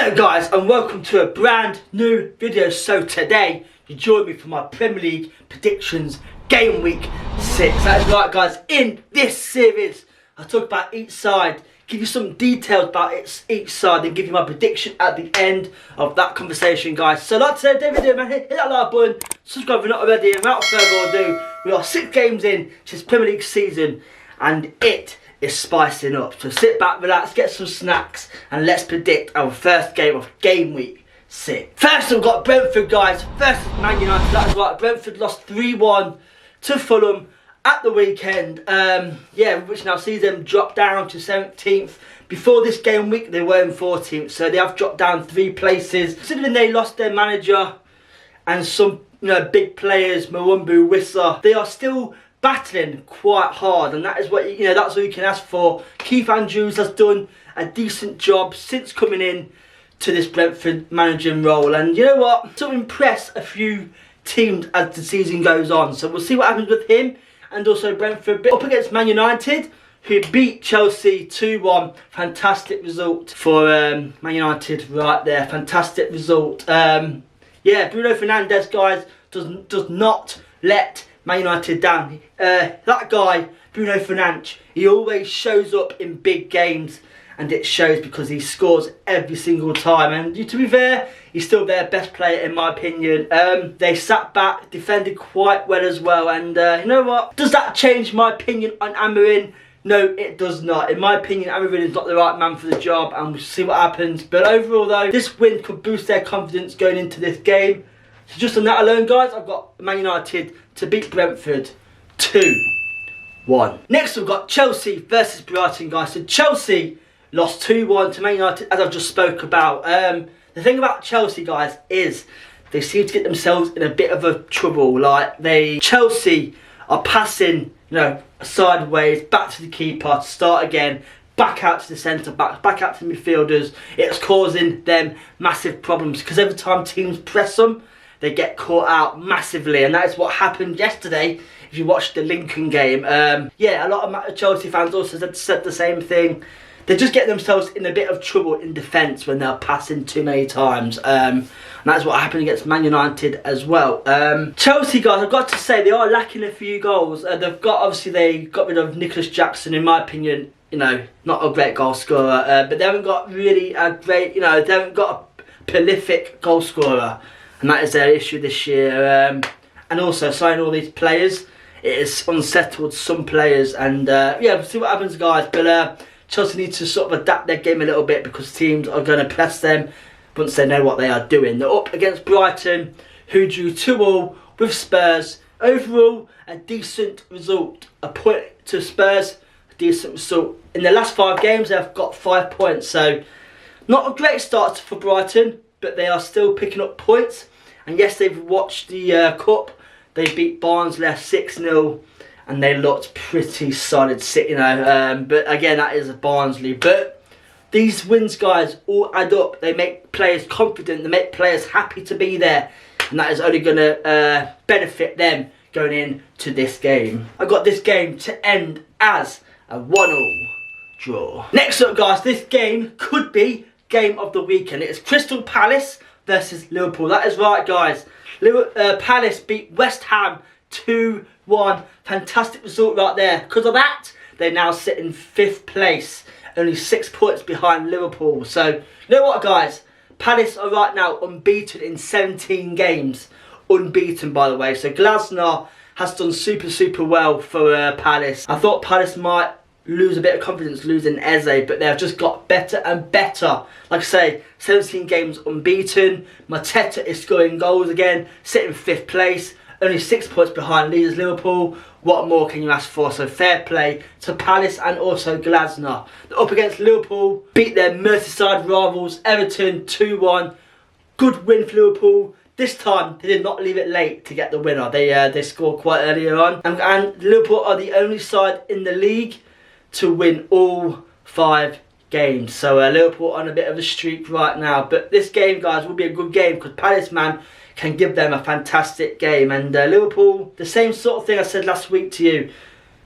Hello guys and welcome to a brand new video. So today you join me for my Premier League predictions game week 6. That is right guys, in this series I talk about each side, give you some details about each side and give you my prediction at the end of that conversation guys. So like today's video man, hit that like button, subscribe if you're not already, and without further ado, we are 6 games in to this Premier League season and it is spicing up. So sit back, relax, get some snacks and let's predict our first game of game week 6. First we've got Brentford guys versus Man United. That is right, Brentford lost 3-1 to Fulham at the weekend. Which now sees them drop down to 17th. Before this game week they were in 14th, so they have dropped down 3 places. Considering they lost their manager and some big players, Mwumbu, Wissa, they are still battling quite hard, and that is what that's all you can ask for. Keith Andrews has done a decent job since coming in to this Brentford managing role, and you know what, to impress a few teams as the season goes on. So we'll see what happens with him and also Brentford. Up against Man United, who beat Chelsea 2-1. Fantastic result for Man United right there. Fantastic result. Bruno Fernandes guys does not let Man United down. That guy, Bruno Fernandes, he always shows up in big games, and it shows because he scores every single time. And to be fair, he's still their best player in my opinion. They sat back, defended quite well as well, and you know what? Does that change my opinion on Amorim? No, it does not. In my opinion, Amorim is not the right man for the job, and we'll see what happens. But overall though, this win could boost their confidence going into this game. So just on that alone guys, I've got Man United to beat Brentford 2-1. Next we've got Chelsea versus Brighton guys. So Chelsea lost 2-1 to Man United, as I've just spoke about. The thing about Chelsea guys is they seem to get themselves in a bit of a trouble. Chelsea are passing sideways, back to the keeper, to start again, back out to the centre backs, back out to the midfielders. It's causing them massive problems because every time teams press them, they get caught out massively, and that is what happened yesterday. If you watched the Lincoln game, a lot of Chelsea fans also said the same thing. They just get themselves in a bit of trouble in defence when they're passing too many times, and that's what happened against Man United as well. Chelsea guys, I've got to say they are lacking a few goals. They got rid of Nicholas Jackson, in my opinion. Not a great goal scorer, but they haven't got really a great, they haven't got a prolific goal scorer. And that is their issue this year. And also signing all these players, it has unsettled some players. And we'll see what happens guys. But Chelsea need to sort of adapt their game a little bit because teams are going to press them once they know what they are doing. They're up against Brighton, who drew 2-2 with Spurs. Overall, a decent result. A point to Spurs, a decent result. In the last 5 games, they've got 5 points. So not a great start for Brighton, but they are still picking up points. And yes, they've watched the Cup. They beat Barnsley 6-0, and they looked pretty solid, but again, that is a Barnsley. But these wins, guys, all add up. They make players confident. They make players happy to be there, and that is only going to benefit them going into this game. I got this game to end as a 1-1 draw. Next up, guys, this game could be game of the weekend. It is Crystal Palace versus Liverpool. That is right guys, Palace beat West Ham 2-1. Fantastic result right there. Because of that, they now sit in 5th place, only 6 points behind Liverpool. So you know what guys, Palace are right now unbeaten in 17 games. Unbeaten by the way. So Glasner has done super well for Palace. I thought Palace might lose a bit of confidence losing Eze, but they've just got better and better. Like I say, 17 games unbeaten. Mateta is scoring goals again, sitting 5th place, only 6 points behind leaders Liverpool. What more can you ask for? So fair play to Palace and also Glasner. They're up against Liverpool, beat their Merseyside rivals Everton 2-1. Good win for Liverpool. This time they did not leave it late to get the winner. They scored quite earlier on, and Liverpool are the only side in the league to win all 5 games. So Liverpool on a bit of a streak right now. But this game, guys, will be a good game because Palace, man, can give them a fantastic game. And Liverpool, the same sort of thing I said last week to you.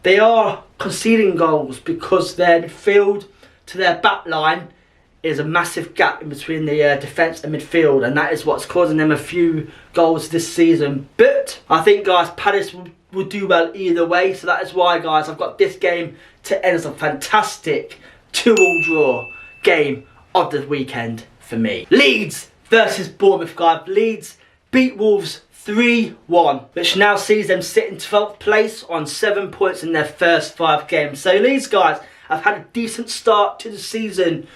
They are conceding goals because their midfield to their back line is a massive gap in between the defence and midfield, and that is what's causing them a few goals this season. But I think, guys, Palace will do well either way, so that is why, guys, I've got this game to end as a fantastic 2-2 draw game of the weekend for me. Leeds versus Bournemouth, guys. Leeds beat Wolves 3-1, which now sees them sit in 12th place on 7 points in their first 5 games. So Leeds, guys, have had a decent start to the season.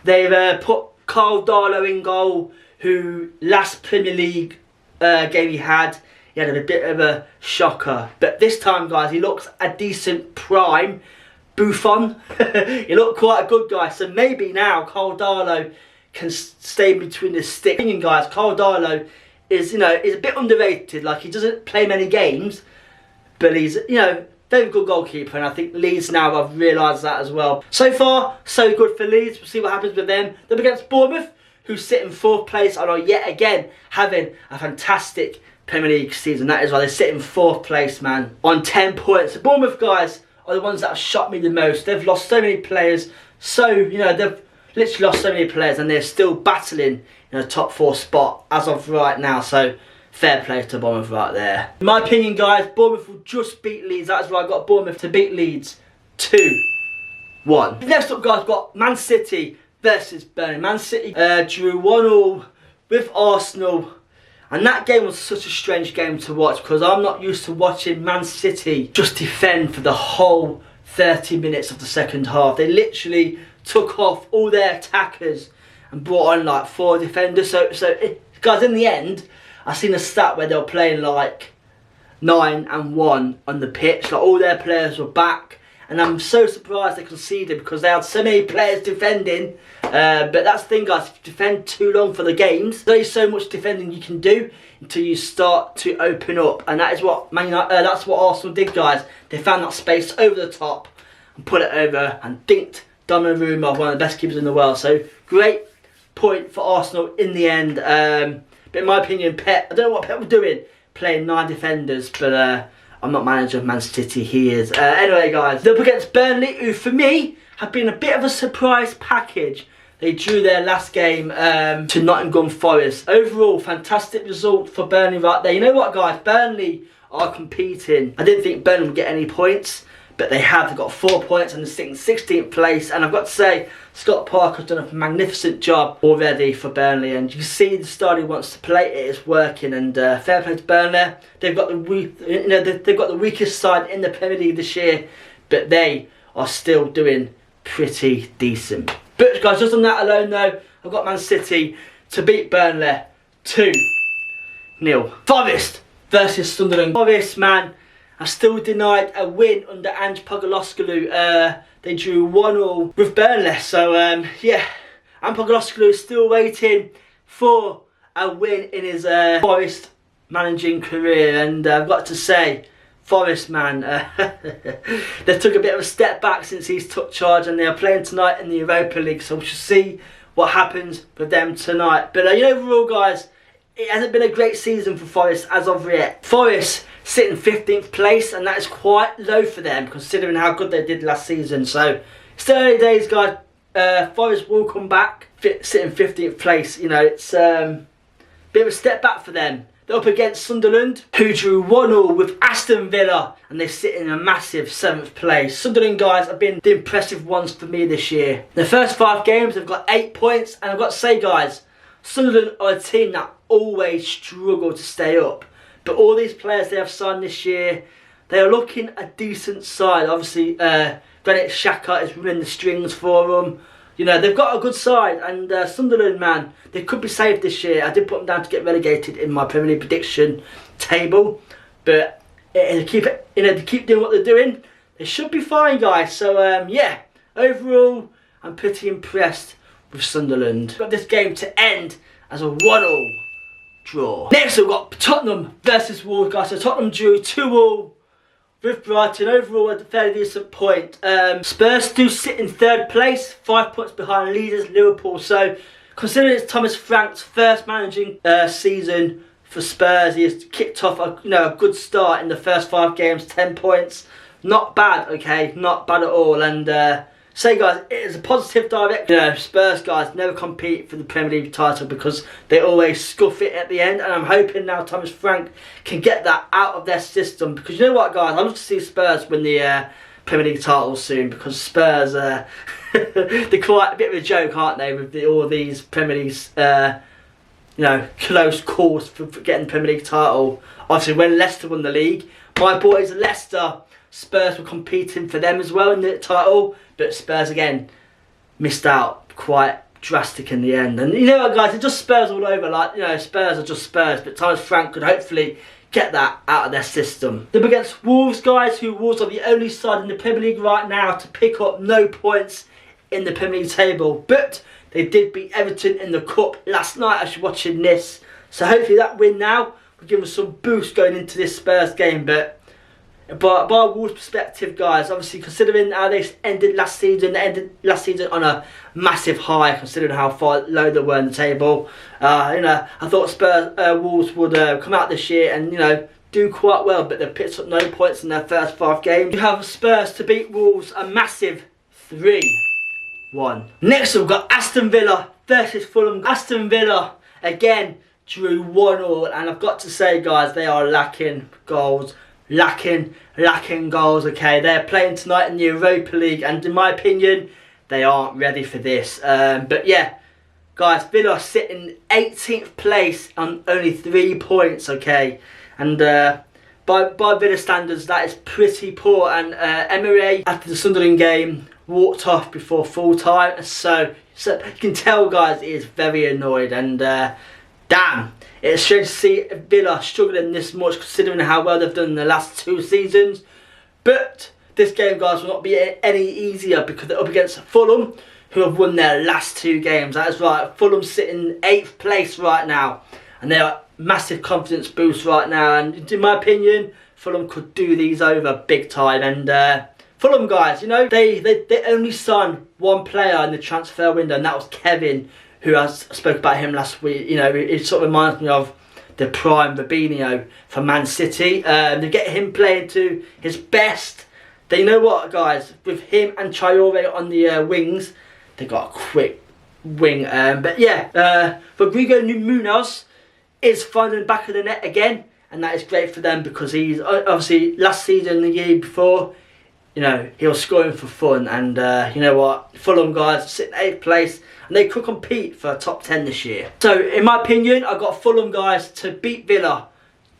They've put Carl Darlow in goal, who last Premier League game he had a bit of a shocker. But this time, guys, he looks a decent prime Buffon. He looked quite a good guy. So maybe now Carl Darlow can stay between the sticks. Guys, Carl Darlow is, is a bit underrated. Like, he doesn't play many games, but he's, very good goalkeeper, and I think Leeds now have realised that as well. So far, so good for Leeds. We'll see what happens with them. They're against Bournemouth, who sit in 4th place and are yet again having a fantastic Premier League season. That is why they sit in 4th place, man, on 10 points. The Bournemouth guys are the ones that have shocked me the most. They've lost so many players. So, they've literally lost so many players, and they're still battling in a top 4 spot as of right now. So, fair play to Bournemouth right there. In my opinion, guys, Bournemouth will just beat Leeds. That is why I got Bournemouth to beat Leeds 2-1. Next up, guys, we've got Man City versus Burnley. Man City drew 1-1 with Arsenal. And that game was such a strange game to watch, because I'm not used to watching Man City just defend for the whole 30 minutes of the second half. They literally took off all their attackers and brought on like 4 defenders. So guys, in the end, I seen a stat where they were playing like 9-1 on the pitch. Like, all their players were back. And I'm so surprised they conceded, because they had so many players defending. But that's the thing, guys. If you defend too long for the games, there's only so much defending you can do until you start to open up. And that is what that's what Arsenal did, guys. They found that space over the top and put it over and dinked Donnarumma, one of the best keepers in the world. So great point for Arsenal in the end. But in my opinion, Pep, I don't know what Pep was doing, playing 9 defenders, but I'm not manager of Man City, he is. Anyway, guys, they're up against Burnley, who for me have been a bit of a surprise package. They drew their last game to Nottingham Forest. Overall, fantastic result for Burnley right there. You know what, guys, Burnley are competing. I didn't think Burnley would get any points, but they have. They've got 4 points and they're sitting in 16th place. And I've got to say, Scott Parker's done a magnificent job already for Burnley. And you can see the style he wants to play. It is working. And fair play to Burnley. They've got they've got the weakest side in the Premier League this year, but they are still doing pretty decent. But guys, just on that alone though, I've got Man City to beat Burnley 2-0. Forest versus Sunderland. Forest, man, are still denied a win under Ange Postecoglou. They drew 1-1 with Burnley. So yeah, Ange Postecoglou is still waiting for a win in his Forest managing career, and I've got to say, Forest, man, they took a bit of a step back since he's took charge, and they are playing tonight in the Europa League, so we shall see what happens with them tonight. But overall, guys, it hasn't been a great season for Forest as of yet. Forest sitting 15th place, and that is quite low for them considering how good they did last season. So still early days, guys. Forest will come back, sitting 15th place. It's a bit of a step back for them. They're up against Sunderland, who drew 1-1 with Aston Villa, and they sit in a massive 7th place. Sunderland, guys, have been the impressive ones for me this year. The first 5 games, they've got 8 points, and I've got to say, guys, Sunderland are a team that always struggle to stay up. But all these players they have signed this year, they are looking a decent side. Obviously, Granit Xhaka is running the strings for them. They've got a good side, and Sunderland, man, they could be saved this year. I did put them down to get relegated in my Premier League prediction table, but they keep doing what they're doing. They should be fine, guys. So yeah, overall, I'm pretty impressed with Sunderland. Got this game to end as a 1-1 draw. Next, we've got Tottenham versus Wolves, guys. So Tottenham drew 2-2. With Brighton, overall at a fairly decent point. Spurs do sit in 3rd place, 5 points behind leaders Liverpool. So, considering it's Thomas Frank's first managing season for Spurs, he has kicked off a good start in the first 5 games, 10 points. Not bad, okay, not bad at all. And say, guys, it is a positive direction. You know, Spurs, guys, never compete for the Premier League title because they always scuff it at the end. And I'm hoping now Thomas Frank can get that out of their system. Because you know what, guys, I'd love to see Spurs win the Premier League title soon. Because Spurs, they're quite a bit of a joke, aren't they, with all these Premier Leagues, you know, close calls for getting the Premier League title. Obviously, when Leicester won the league, my boys Leicester, Spurs were competing for them as well in the title, but Spurs again missed out quite drastic in the end. And you know what, guys, it's just Spurs all over. Like, you know, Spurs are just Spurs, but Thomas Frank could hopefully get that out of their system. They're against Wolves, guys, who Wolves are the only side in the Premier League right now to pick up no points in the Premier League table, but they did beat Everton in the Cup last night as you're watching this. So hopefully that win now will give us some boost going into this Spurs game. But by Wolves' perspective, guys, obviously considering how they ended last season, on a massive high, considering how far low they were in the table. You know, I thought Wolves would come out this year and, you know, do quite well, but they've picked up no points in their first 5 games. You have Spurs to beat Wolves a massive 3-1. Next we've got Aston Villa versus Fulham. Aston Villa again drew 1-1, and I've got to say, guys, they are lacking goals. Lacking goals, okay. They're playing tonight in the Europa League, and in my opinion, they aren't ready for this. But yeah, guys, Villa sitting 18th place on only 3 points, okay. And by Villa standards, that is pretty poor. And Emery, after the Sunderland game, walked off before full time. So you can tell, guys, he is very annoyed. And damn, it's strange to see Villa struggling this much considering how well they've done in the last 2 seasons. But this game, guys, will not be any easier because they're up against Fulham, who have won their last 2 games. That is right, Fulham sitting 8th place right now, and they are massive confidence boost right now. And in my opinion, Fulham could do these over big time. And Fulham, guys, you know, they only signed 1 player in the transfer window, and that was Kevin, who I spoke about him last week. You know, it sort of reminds me of the prime Fabinho for Man City. They get him playing to his best. They, you know what, guys, with him and Traore on the wings, they got a quick wing. But yeah, Rodrigo Munoz is finding the back of the net again, and that is great for them because he's obviously last season, the year before, you know, he was scoring for fun. And you know what, Fulham, guys, sitting 8th place, and they could compete for top 10 this year. So in my opinion, I got Fulham, guys, to beat Villa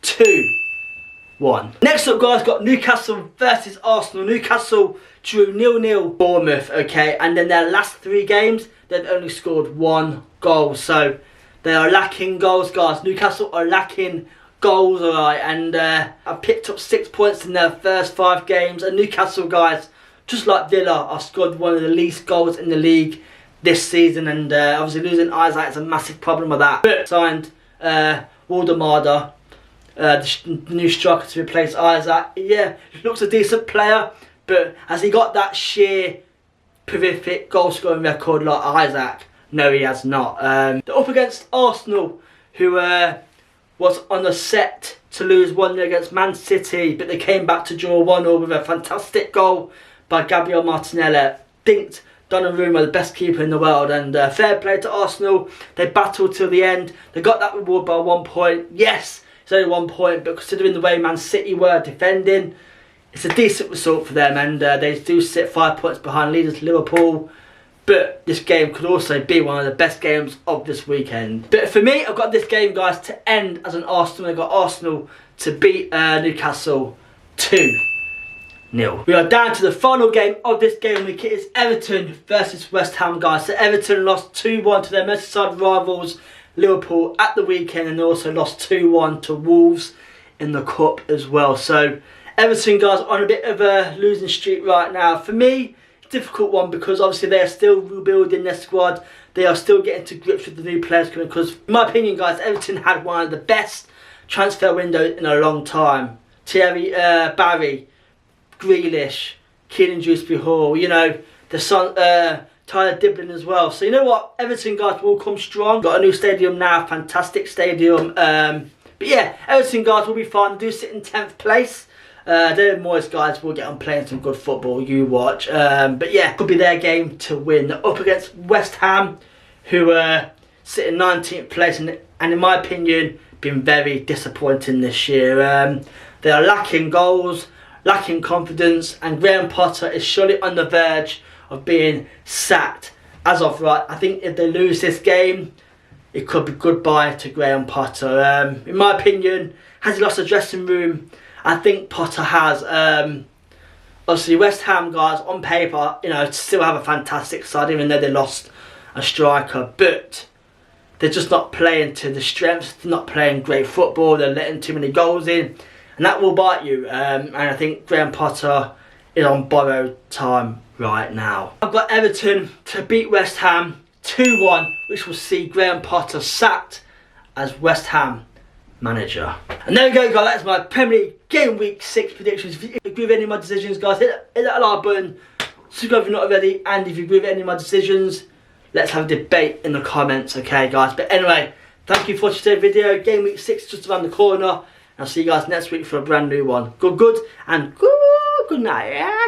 2-1. Next up, guys, got Newcastle versus Arsenal. Newcastle drew 0-0 Bournemouth, okay, and then their last 3 games, they've only scored 1 goal. So they are lacking goals, guys. Newcastle are lacking goals, alright, and I picked up 6 points in their first 5 games. And Newcastle, guys, just like Villa, have scored one of the least goals in the league this season, and obviously losing Isaac is a massive problem with that. But signed Waldemar, the new striker, to replace Isaac. Yeah, looks a decent player, but has he got that sheer prolific goal scoring record like Isaac? No, he has not. They're up against Arsenal, who was on the set to lose 1-0 against Man City, but they came back to draw 1-0 with a fantastic goal by Gabriel Martinelli. Dinked Donnarumma, the best keeper in the world. And fair play to Arsenal. They battled till the end. They got that reward by 1 point. Yes, it's only 1 point, but considering the way Man City were defending, it's a decent result for them. And they do sit 5 points behind leaders Liverpool. But this game could also be one of the best games of this weekend. But for me, I've got this game, guys, to end as an Arsenal. I've got Arsenal to beat Newcastle 2-0. We are down to the final game of this game week. It is Everton versus West Ham, guys. So Everton lost 2-1 to their Merseyside rivals Liverpool at the weekend, and also lost 2-1 to Wolves in the Cup as well. So Everton, guys, on a bit of a losing streak right now. For me, difficult one because obviously they are still rebuilding their squad. They are still getting to grips with the new players coming, because in my opinion, guys, Everton had one of the best transfer windows in a long time. Thierry Barry, Grealish, Keenan Dewsbury Hall, you know, the son, Tyler Diblin as well. So you know what, Everton, guys, will come strong. Got a new stadium now, fantastic stadium. But yeah, Everton, guys, will be fine. They do sit in 10th place. David Moyes, guys, will get on playing some good football, you watch. But yeah, could be their game to win. They're up against West Ham, who sit in 19th place, and in my opinion, been very disappointing this year. They are lacking goals, lacking confidence, and Graham Potter is surely on the verge of being sacked. As of right, I think if they lose this game, it could be goodbye to Graham Potter. In my opinion, has he lost the dressing room? I think Potter has. Obviously, West Ham, guys, on paper, you know, still have a fantastic side, even though they lost a striker. But they're just not playing to the strengths. They're not playing great football. They're letting too many goals in, and that will bite you. And I think Graham Potter is on borrowed time right now. I've got Everton to beat West Ham 2-1, which will see Graham Potter sacked as West Ham manager. And there we go, guys. That's my Premier League Game Week 6 predictions. If you agree with any of my decisions, guys, hit that like button. Subscribe if you're not already. And if you agree with any of my decisions, let's have a debate in the comments, okay, guys? But anyway, thank you for watching today's video. Game Week 6 just around the corner. And I'll see you guys next week for a brand new one. Good, and good night.